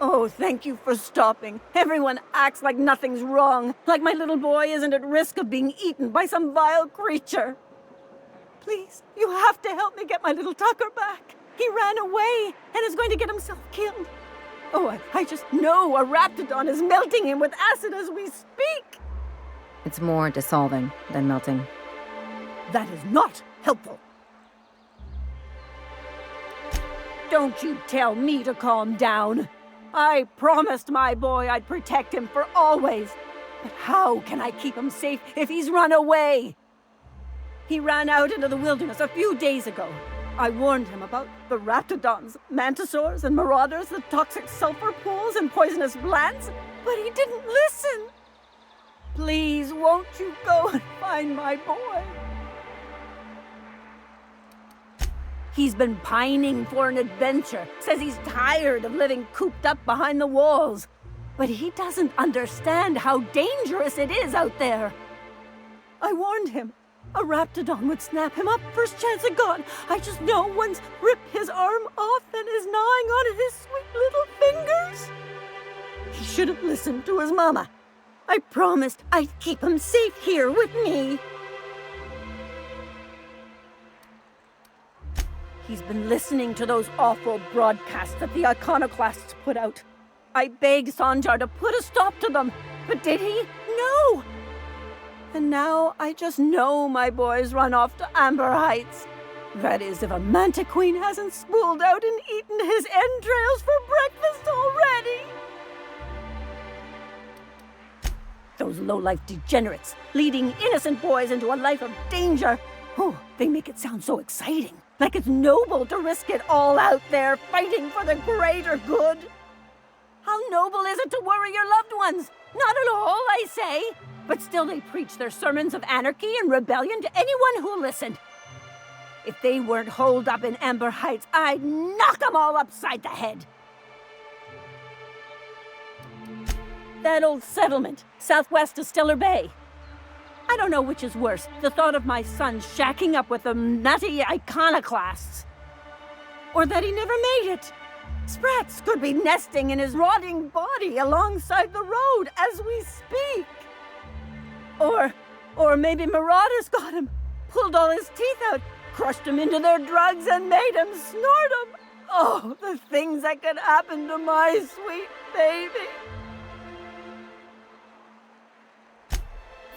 Oh, thank you for stopping. Everyone acts like nothing's wrong, like my little boy isn't at risk of being eaten by some vile creature. Please, you have to help me get my little Tucker back. He ran away and is going to get himself killed. Oh, I just know a raptidon is melting him with acid as we speak. It's more dissolving than melting. That is not helpful. Don't you tell me to calm down. I promised my boy I'd protect him for always. But how can I keep him safe if he's run away? He ran out into the wilderness a few days ago. I warned him about the raptidons, mantisaurs, and marauders, the toxic sulfur pools, and poisonous plants, but he didn't listen. Please, won't you go and find my boy? He's been pining for an adventure, says he's tired of living cooped up behind the walls. But he doesn't understand how dangerous it is out there. I warned him. A raptidon would snap him up first chance it got. I just know one's ripped his arm off and is gnawing on his sweet little fingers. He should have listened to his mama. I promised I'd keep him safe here with me. He's been listening to those awful broadcasts that the iconoclasts put out. I begged Sanjar to put a stop to them, but did he? No! And now I just know my boy's run off to Amber Heights. That is, if a manta queen hasn't spooled out and eaten his entrails for breakfast already. Those low-life degenerates, leading innocent boys into a life of danger. Oh, they make it sound so exciting. Like it's noble to risk it all out there, fighting for the greater good. How noble is it to worry your loved ones? Not at all, I say. But still they preach their sermons of anarchy and rebellion to anyone who listened. If they weren't holed up in Amber Heights, I'd knock them all upside the head. That old settlement, southwest of Stellar Bay. I don't know which is worse, the thought of my son shacking up with them nutty iconoclasts. Or that he never made it. Sprats could be nesting in his rotting body alongside the road as we speak. Or maybe marauders got him, pulled all his teeth out, crushed him into their drugs and made him snort them. Oh, the things that could happen to my sweet baby.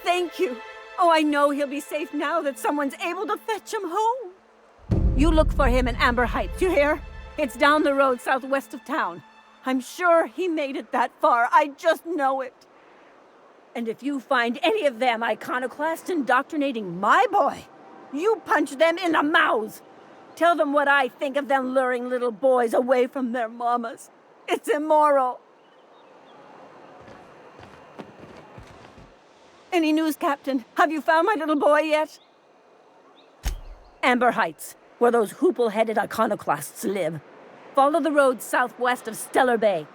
Thank you. Oh, I know he'll be safe now that someone's able to fetch him home. You look for him in Amber Heights, you hear? It's down the road southwest of town. I'm sure he made it that far. I just know it. And if you find any of them iconoclasts indoctrinating my boy, you punch them in the mouths. Tell them what I think of them luring little boys away from their mamas. It's immoral. Any news, Captain? Have you found my little boy yet? Amber Heights, where those hoople-headed iconoclasts live. Follow the road southwest of Stellar Bay.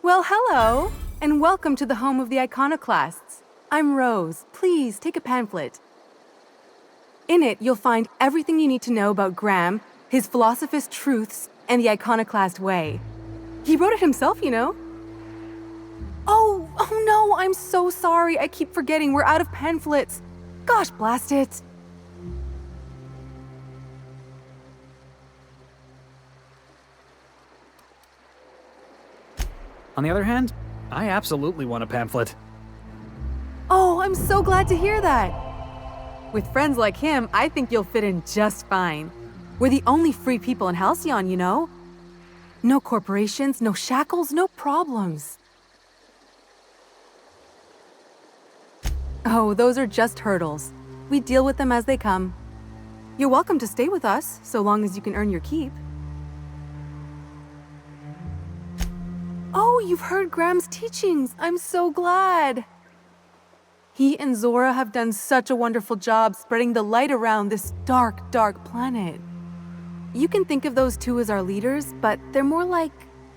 Well, hello, and welcome to the home of the iconoclasts. I'm Rose. Please take a pamphlet. In it, you'll find everything you need to know about Graham, his philosophist truths, and the iconoclast way. He wrote it himself, you know. Oh no, I'm so sorry. I keep forgetting we're out of pamphlets. Gosh, blast it. On the other hand, I absolutely want a pamphlet. Oh, I'm so glad to hear that. With friends like him, I think you'll fit in just fine. We're the only free people in Halcyon, you know? No corporations, no shackles, no problems. Oh, those are just hurdles. We deal with them as they come. You're welcome to stay with us, so long as you can earn your keep. Oh, you've heard Graham's teachings. I'm so glad. He and Zora have done such a wonderful job spreading the light around this dark, dark planet. You can think of those two as our leaders, but they're more like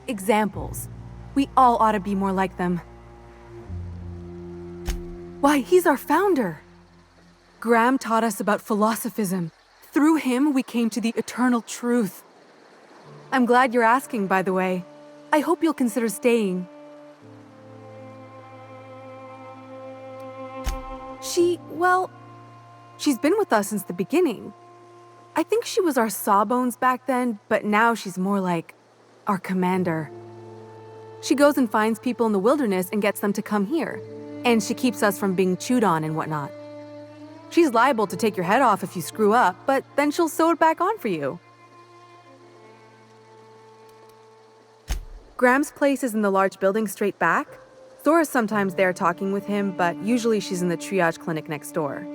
examples. We all ought to be more like them. Why, he's our founder. Graham taught us about philosophism. Through him, we came to the eternal truth. I'm glad you're asking, by the way. I hope you'll consider staying. She's been with us since the beginning. I think she was our sawbones back then, but now she's more like our commander. She goes and finds people in the wilderness and gets them to come here, and she keeps us from being chewed on and whatnot. She's liable to take your head off if you screw up, but then she'll sew it back on for you. Graham's place is in the large building straight back. Zora's sometimes there talking with him, but usually she's in the triage clinic next door.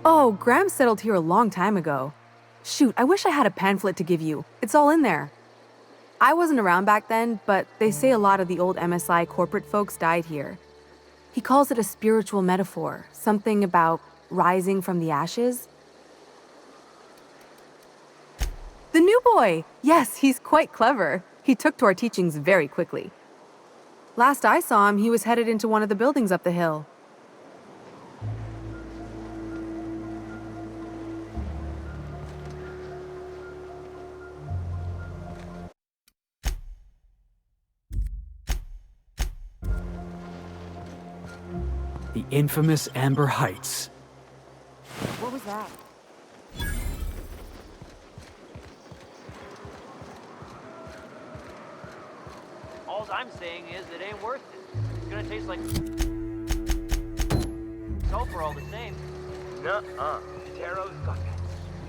Oh, Graham settled here a long time ago. Shoot, I wish I had a pamphlet to give you. It's all in there. I wasn't around back then, but they say a lot of the old MSI corporate folks died here. He calls it a spiritual metaphor, something about rising from the ashes. The new boy! Yes, he's quite clever. He took to our teachings very quickly. Last I saw him, he was headed into one of the buildings up the hill. The infamous Amber Heights. What was that? All I'm saying is it ain't worth it. It's gonna taste like sulfur all the same. Nuh-uh. Taro's got that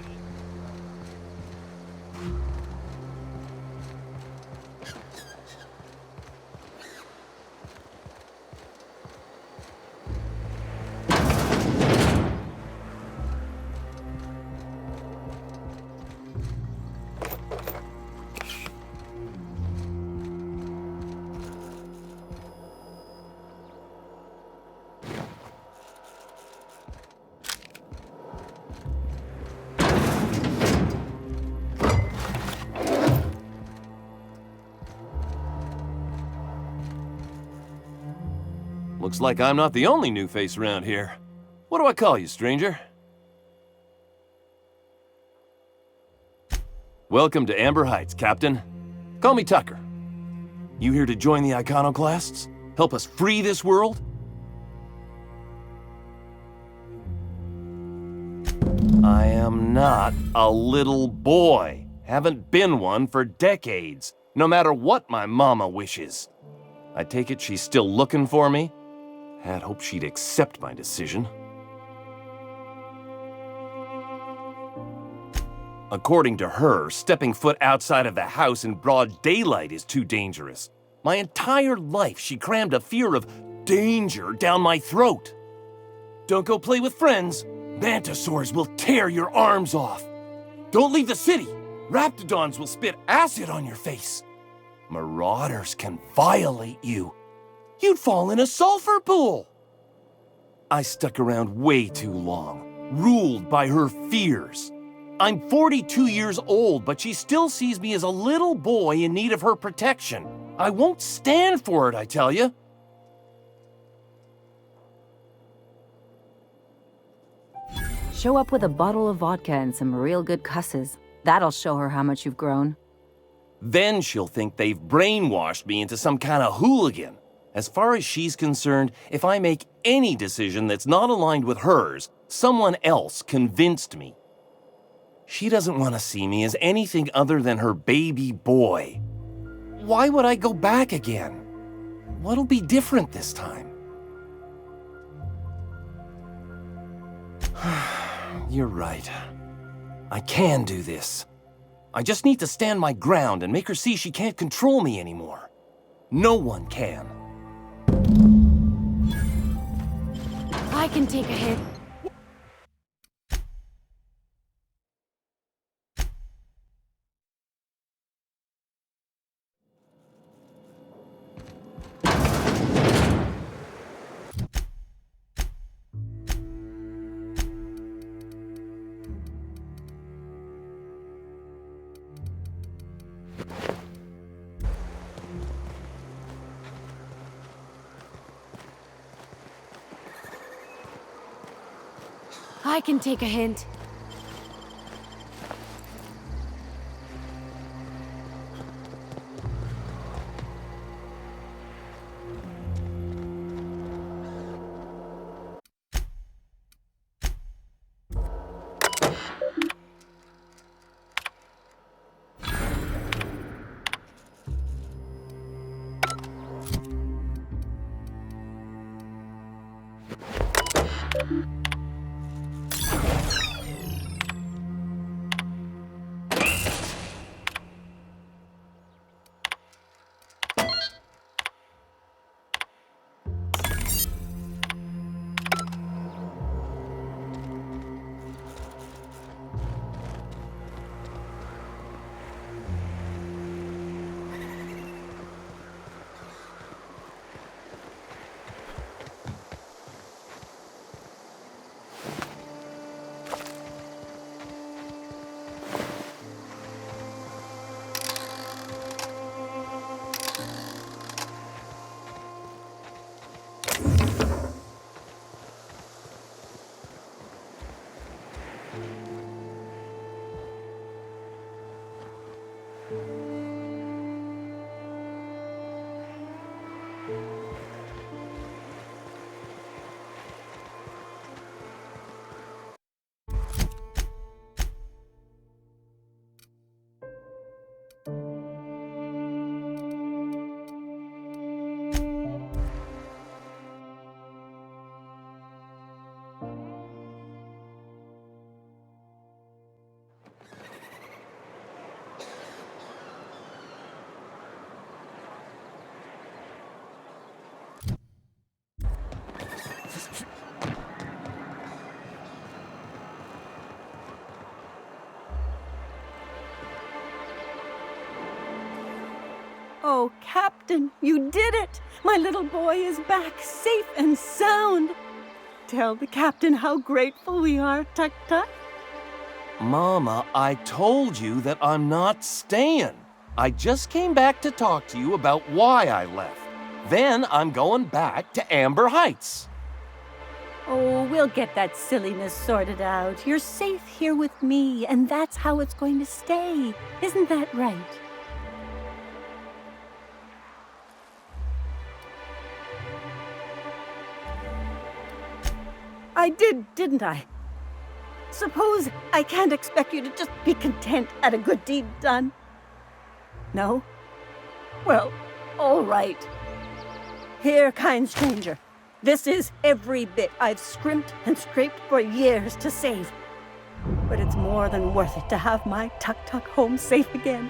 sweet. Looks like I'm not the only new face around here. What do I call you, stranger? Welcome to Amber Heights, Captain. Call me Tucker. You here to join the iconoclasts? Help us free this world? I am not a little boy. Haven't been one for decades, no matter what my mama wishes. I take it she's still looking for me? Had hoped she'd accept my decision. According to her, stepping foot outside of the house in broad daylight is too dangerous. My entire life, she crammed a fear of danger down my throat. Don't go play with friends. Mantisaurs will tear your arms off. Don't leave the city. Raptidons will spit acid on your face. Marauders can violate you. You'd fall in a sulfur pool. I stuck around way too long, ruled by her fears. I'm 42 years old, but she still sees me as a little boy in need of her protection. I won't stand for it, I tell you. Show up with a bottle of vodka and some real good cusses. That'll show her how much you've grown. Then she'll think they've brainwashed me into some kind of hooligan. As far as she's concerned, if I make any decision that's not aligned with hers, someone else convinced me. She doesn't want to see me as anything other than her baby boy. Why would I go back again? What'll be different this time? You're right. I can do this. I just need to stand my ground and make her see she can't control me anymore. No one can. I can take a hit. I can take a hint. Oh, Captain, you did it! My little boy is back, safe and sound. Tell the Captain how grateful we are, Tuk-Tuk. Mama, I told you that I'm not staying. I just came back to talk to you about why I left. Then I'm going back to Amber Heights. Oh, we'll get that silliness sorted out. You're safe here with me, and that's how it's going to stay. Isn't that right? I did, didn't I? Suppose I can't expect you to just be content at a good deed done? No? Well, all right. Here, kind stranger. This is every bit I've scrimped and scraped for years to save. But it's more than worth it to have my Tuk-Tuk home safe again.